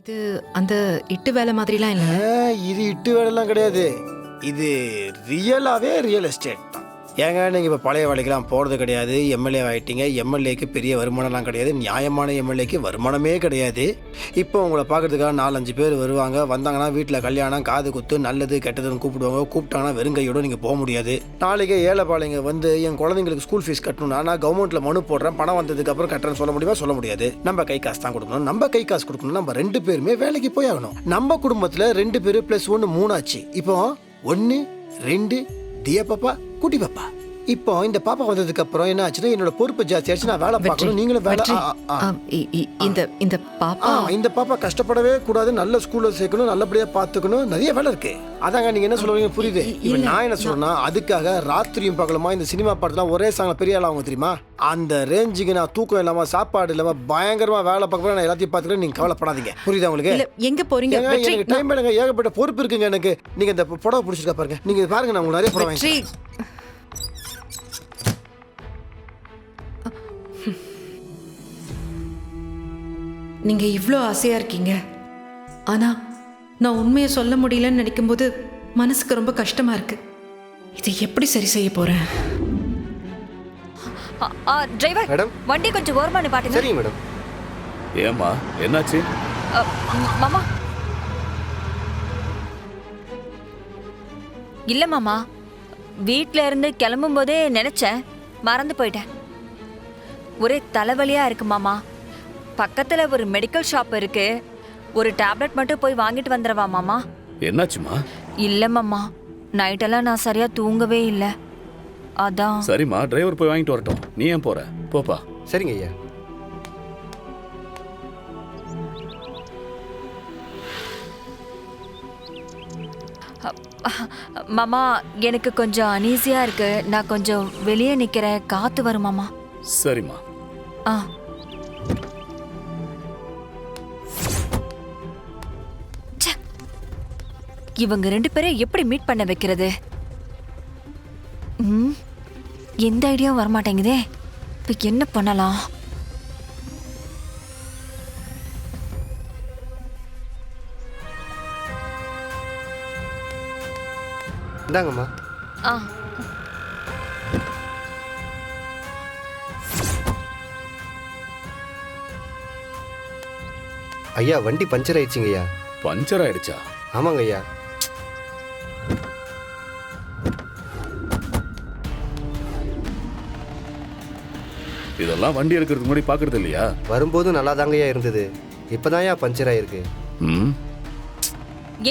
இது அந்த இட்டு வேலை மாதிரிலாம் இல்லை. இது இட்டு வேலைலாம் கிடையாது. இது ரியலாகவே ரியல் எஸ்டேட் தான். ஏங்க நீங்கள் இப்போ பழைய வேலைக்கெல்லாம் போகிறது கிடையாது. எம்எல்ஏ ஆகிட்டீங்க. எம்எல்ஏக்கு பெரிய வருமானம்லாம் கிடையாது. நியாயமான எம்எல்ஏக்கு வருமானமே கிடையாது. இப்போ உங்களை பார்க்குறதுக்காக 4-5 பேர் வருவாங்க. வந்தாங்கன்னா வீட்டில் கல்யாணம், காது குத்து, நல்லது கெட்டதுன்னு கூப்பிடுவாங்க. கூப்பிட்டாங்கன்னா வெறுங்கையோடு நீங்கள் போக முடியாது. நாளைக்கே ஏழைப்பாளைங்க வந்து என் குழந்தைங்களுக்கு ஸ்கூல் ஃபீஸ் கட்டணும்னா நான் கவர்மெண்ட்டில் மனு போடுறேன், பணம் வந்ததுக்கப்புறம் கட்டுறேன்னு சொல்ல முடியுமா? சொல்ல முடியாது. நம்ம கை காசு தான் கொடுக்கணும். நம்ம கை காசு கொடுக்கணும். நம்ம 2 பேருமே வேலைக்கு போய் ஆகணும். நம்ம குடும்பத்தில் 2 பேர் +1 3 ஆச்சு. இப்போ 1 2 டிய பாப்பா, குட்டி பாப்பா. இப்போ இந்த பாப்பா வந்ததுக்கு அப்புறம் என்ன ஆச்சுன்னா என்னோட பொறுப்பு ஜாஸ்தி ஆச்சு. நான் வேலை பார்க்கணும், நீங்களும் வேலை. இந்த பாப்பா இந்த பாப்பா கஷ்டப்படவே கூடாது. நல்ல ஸ்கூல்ல சேர்க்கணும், நல்லபடியா பாத்துக்கணும். நிறைய வேலை இருக்கு. அதாங்க நீங்க என்ன சொல்றீங்க புரியுது. இப்ப நான் என்ன சொல்றேன்னா அதுக்காக ராத்திரியும் பகலுமா இந்த சினிமா படத்துல ஒரே சாங்ல பெரிய ஆள் ஆகும் தெரியுமா? அந்த ரேஞ்சுக்கு நான் தூக்கம் இல்லாம சாப்பாடு இல்லாம பயங்கரமா வேலை பார்க்க நான் எல்லாத்தையும் பாத்துக்கிறேன். நீங்க கவலைப்படாதீங்க. புரியுதா உங்களுக்கு? எங்க போறீங்க? எனக்கு டைம் இல்லைங்க. ஏகப்பட்ட பொறுப்பு இருக்குங்க எனக்கு. நீங்க இந்த புடவை பிடிச்சிருக்கா பாருங்க. நீங்க பாருங்க, நான் உங்களுக்கு நிறைய புடவை வாங்கி. நீங்க இவ்வளோ ஆசையா இருக்கீங்க. ஆனா நான் உண்மையை சொல்ல முடியலன்னு நினைக்கும் போது மனசுக்கு ரொம்ப கஷ்டமா இருக்கு. இதை எப்படி சரி செய்ய போறேன்? டிரைவர் மேடம், வண்டி கொஞ்சம் ஓரமா நிப்பாட்டுங்க. சரிங்க மேடம். ஏம்மா என்னாச்சு? மாமா இல்ல மாமா, வீட்ல இருந்து கிளம்பும் போதே நினைச்சேன், மறந்து போயிட்டேன். ஒரே தலைவலியா இருக்கு மாமா. பக்கத்துல ஒரு மெடிக்கல் ஷாப் இருக்கு. ஒரு டேப்லெட் மட்டும் போய் வாங்கிட்டு வந்துடவா மாமா? என்னாச்சுமா? இல்ல மாமா, நைட்டெல்லாம் நான் சரியா தூங்கவே இல்லை. அதான். சரிம்மா, டிரைவர் போய் வாங்கிட்டு வரட்டும். நீ ஏன் போற? போப்பா. சரிங்க ஐயா. மாமா எனக்கு கொஞ்சம் அனீசியா இருக்கு. நான் கொஞ்சம் வெளியே நிக்கிறேன், காத்து வரும் மாமா. சரிம்மா. ஆ இவங்க 2 பேரும் எப்படி மீட் பண்ண வைக்கிறது? எந்த ஐடியாவும் வரமாட்டேங்குதே. இப்ப என்ன பண்ணலாம்? இந்தாங்கம்மா. ஆ ஐயா, வண்டி பஞ்சர் ஆயிடுச்சுங்க ஐயா. பஞ்சர் ஆயிடுச்சா? ஆமாங்க ஐயா. இதெல்லாம் வண்டி எடுக்கிறதுக்கு முன்னாடி பாக்குறது இல்லையா? வரும்போது நல்லா தாங்க ஐயா இருந்தது. இப்பதான் ஐயா பஞ்சர் ஆயிருக்கு.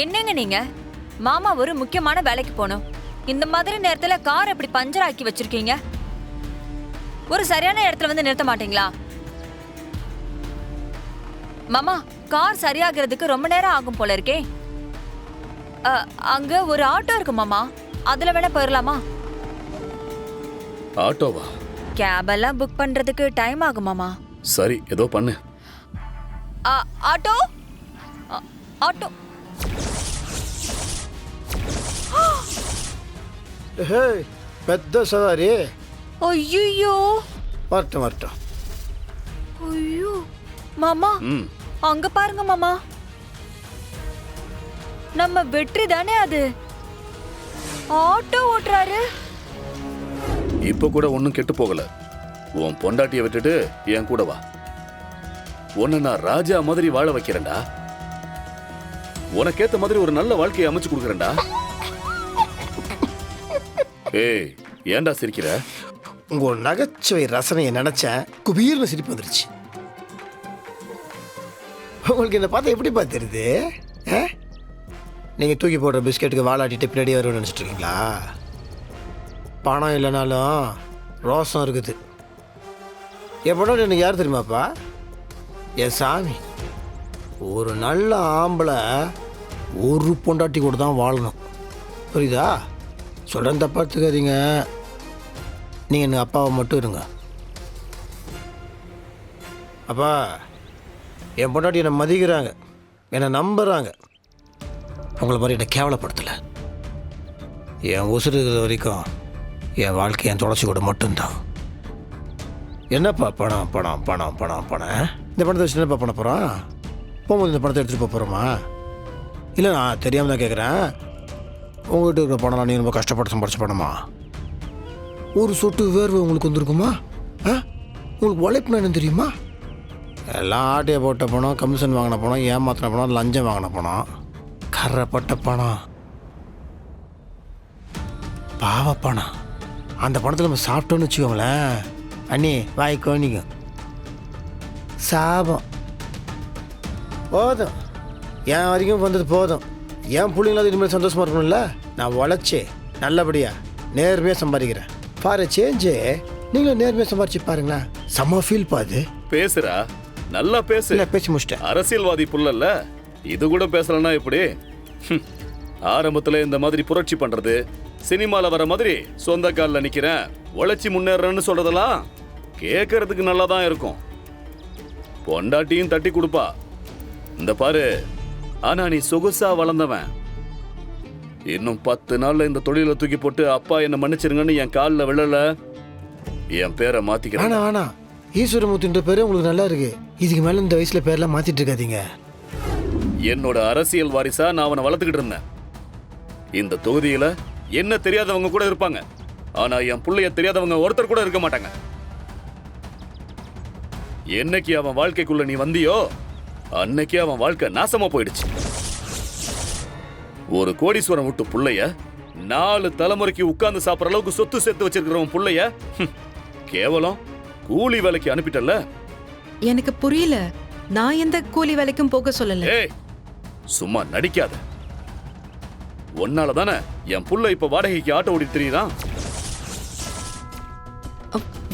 என்னங்க நீங்க? மாமா ஒரு முக்கியமான வேலைக்கு போகணும். இந்த மாதிரி நேரத்துல கார் எப்படி பஞ்சர் ஆக்கி வச்சிருக்கீங்க? ஒரு சரியான இடத்துல வந்து நிறுத்த மாட்டீங்களா? மாமா, கார் சரியாகிறதுக்கு ரொம்ப நேரம் ஆகும் போல இருக்கே. அங்க ஒரு ஆட்டோ இருக்கு மாமா, அதுல வேணா போயிடலாமா? ஆட்டோவா? கேப் எல்லாம் புக் பண்றதுக்கு டைம் ஆகும் மாமா. சரி, ஏதோ பண்ணு. Auto auto. பெத்த சவாரி. ஐயோ வரட்டும் வரட்டும். ஐயோ மாமா, அங்க பாருங்க மாமா, நம்ம வெற்றி தானே அது. ஆட்டோ ஓட்டுறாரு. இப்ப கூட ஒன்னும் கெட்டு போகல. உன் பொண்டாட்டியை விட்டுட்டு என் கூட வா. உன்னை நான் ராஜா மாதிரி வாழ வைக்கிறேன்டா. உனக்கேத்த மாதிரி ஒரு நல்ல வாழ்க்கையை அமைச்சு கொடுக்குறேன்டா. ஏய், ஏன்டா சிரிக்கிற? உங்க நகைச்சுவை ரசனையை நினைச்சேன், குபீர்னு சிரிப்பு வந்துருச்சு. உங்களுக்கு என்ன பார்த்தா எப்படி பார்த்துருது? நீங்கள் தூக்கி போடுற பிஸ்கெட்டுக்கு வாழாட்டிட்டு பின்னாடியே வரும்னு நினச்சிட்டு இருக்கீங்களா? பணம் இல்லைனாலும் ரோசம் இருக்குது. என் பொண்டாட்டி எனக்கு யார் தெரியுமாப்பா? என் சாமி. ஒரு நல்ல ஆம்பளை ஒரு பொண்டாட்டி கூட தான் வாழணும். புரியுதா? சொல்கிறேன், தப்பா எடுத்துக்காதீங்க. நீங்கள் எனக்கு அப்பாவை மட்டும் இருங்க. அப்பா, என் பொண்டாட்டி என்னை மதிக்கிறாங்க, என்னை நம்புகிறாங்க. உங்களை மாதிரி என்னை கேவலப்படுத்தலை. என் உசுறு இருக்கிற வரைக்கும் என் வாழ்க்கை என் தொலைச்சி கூட மட்டும்தான். என்னப்பா பணம் பணம் பணம் பணம் பணம்? இந்த பணத்தை வச்சு என்னப்பா பண்ண போகிறான்? போகும்போது இந்த பணத்தை எடுத்துகிட்டு போகிறோமா? இல்லை நான் தெரியாமல் தான் கேட்குறேன். உங்கள்கிட்ட இருக்கிற பணம் நீ ரொம்ப கஷ்டப்பட்டு சம்பாரிச்ச பணமா? ஒரு சொட்டு வேர்வை உங்களுக்கு வந்திருக்குமா? உங்களுக்கு உழைப்புனா என்ன தெரியுமா? எல்லாம் ஆட்டையை போட்ட பணம், கமிஷன் வாங்கின பணம், ஏமாத்தின பணம், லஞ்சம் வாங்கின பணம், கரைப்பட்ட பணம், பாவ பணம். அந்த பணத்தை நம்ம சாப்பிட்டோன்னு வச்சுக்கோங்களேன், அண்ணி வாய் கோணிக்கும். சாபம். போதும், என் வரைக்கும் வந்தது போதும். என் பிள்ளைங்களாவது இனிமேல் சந்தோஷமாக இருக்கணும்ல. நான் உழைச்சி நல்லபடியாக நேர்மையாக சம்பாதிக்கிறேன். பாரு சேஞ்சு, நீங்களும் நேர்மையாக சம்பாரிச்சு பாருங்களேன். செம்ம ஃபீல் பாது. பேசுறா, நல்லா பேசு. இல்லை பேசி முடிச்சிட்டேன். அரசியல்வாதி புள்ளல்ல, இது கூட பேசலன்னா எப்படி? ஆரம்பத்துல இந்த மாதிரி புரட்சி பண்றது, சினிமால வர மாதிரி சொந்த காலில் நிக்கிறேன், உழைச்சி முன்னேறேன்னு சொல்றதெல்லாம் கேட்கறதுக்கு நல்லா தான் இருக்கும். பொண்டாட்டியும் தட்டி கொடுப்பா. இந்த பாரு, ஆனா நீ சொகுசா வளர்ந்தவன். இன்னும் 10 நாள்ல இந்த தொழிலை தூக்கி போட்டு அப்பா என்ன மன்னிச்சிருங்கன்னு என் காலில் விழல, என் பேரை மாத்திக்கிறேன். வேணா ஈஸ்வரமூர்த்தின்ற பேரு உங்களுக்கு நல்லா இருக்கு. இதுக்கு மேல இந்த வயசுல பேர்லாம் மாத்திட்டு இருக்காதீங்க. என்னோட அரசியல் வாரிசா நான் அவனை வளர்த்துக்கிட்டு இருந்தேன். இந்த தொகுதியில என்ன தெரியாதவங்க கூட இருப்பாங்க, ஆனா என் புள்ளைய தெரியாதவங்க ஒருத்தர் கூட இருக்க மாட்டாங்க. என்னைக்கு அவன் வாழ்க்கைக்குள்ள நீ வந்தியோ அன்னைக்கு அவன் வாழ்க்கை நாசமா போயிடுச்சு. ஒரு கோடீஸ்வரம் விட்டு புள்ளைய 4 தலைமுறைக்கு உட்கார்ந்து சாப்பிட்ற அளவுக்கு சொத்து சேர்த்து வச்சிருக்கிறவன் புள்ளைய கேவலம் கூலி வேலைக்கு அனுப்பிட்டல. எனக்கு புரியல. நான் எந்த கூலி வேலைக்கும் போக சொல்லல. ஏய், சும்மா நடிக்காத. ஒன்னால தானே என் புள்ள இப்ப வாடகைக்கு ஆட்டோ ஓடி தெரியுதான்.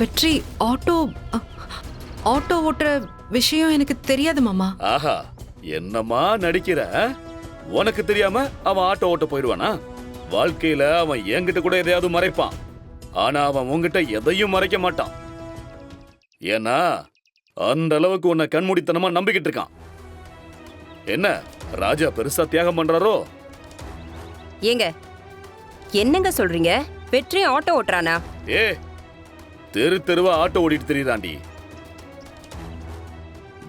வெற்றி ஆட்டோ ஓட்டுற விஷயம் எனக்கு தெரியாது மாமா. ஆஹா, என்னமா நடிக்கிற? உனக்கு தெரியாம அவன் ஆட்டோ ஓட்ட போயிடுவானா? வாழ்க்கையில அவன் என்கிட்ட கூட எதையாவது மறைப்பான், ஆனா அவன் உன்கிட்ட எதையும் மறைக்க மாட்டான். ஏன்னா அந்த அளவுக்கு உன்னை கண்மூடித்தனமா நம்பிக்கிட்டு இருக்கான். என்ன ராஜா பெருசா தியாகம் பண்றாரோ? ஏங்க என்னங்க சொல்றீங்க? வெற்றி ஆட்டோ ஓட்டுறானா? ஏ, தெரு தெருவா ஆட்டோ ஓடிட்டு தெரியுதாண்டி.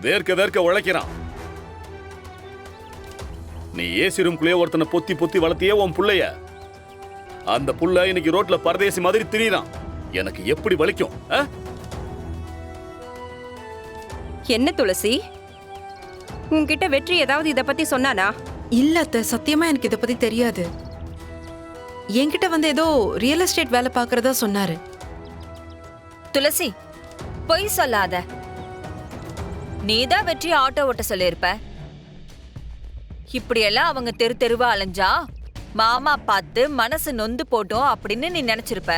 வேர்க்க வேர்க்க உழைக்கிறான். நீ ஏசி ரூம்குள்ளேயே ஒருத்தனை பொத்தி பொத்தி வளர்த்தியே உன் புள்ளைய. அந்த புள்ள இன்னைக்கு ரோட்ல பரதேசி மாதிரி திரியிறான். எனக்கு எப்படி வலிக்கும்? என்ன துளசி, உன்கிட்ட வெற்றி ஏதாவது இத பத்தி சொன்னானா? இல்ல அத்தை, சத்தியமா எனக்கு இதை பத்தி தெரியாது. என்கிட்ட வந்து ஏதோ ரியல் எஸ்டேட் வேலை பார்க்கறதா சொன்னாரு. துளசி, பொய் சொல்லாத. நீதான் வெற்றி ஆட்டோ ஓட்ட சொல்லியிருப்ப. இப்படியெல்லாம் அவங்க தெரு தெருவா அலைஞ்சா மாமா பார்த்து மனசு நொந்து போட்டோம் அப்படின்னு நீ நினைச்சிருப்ப.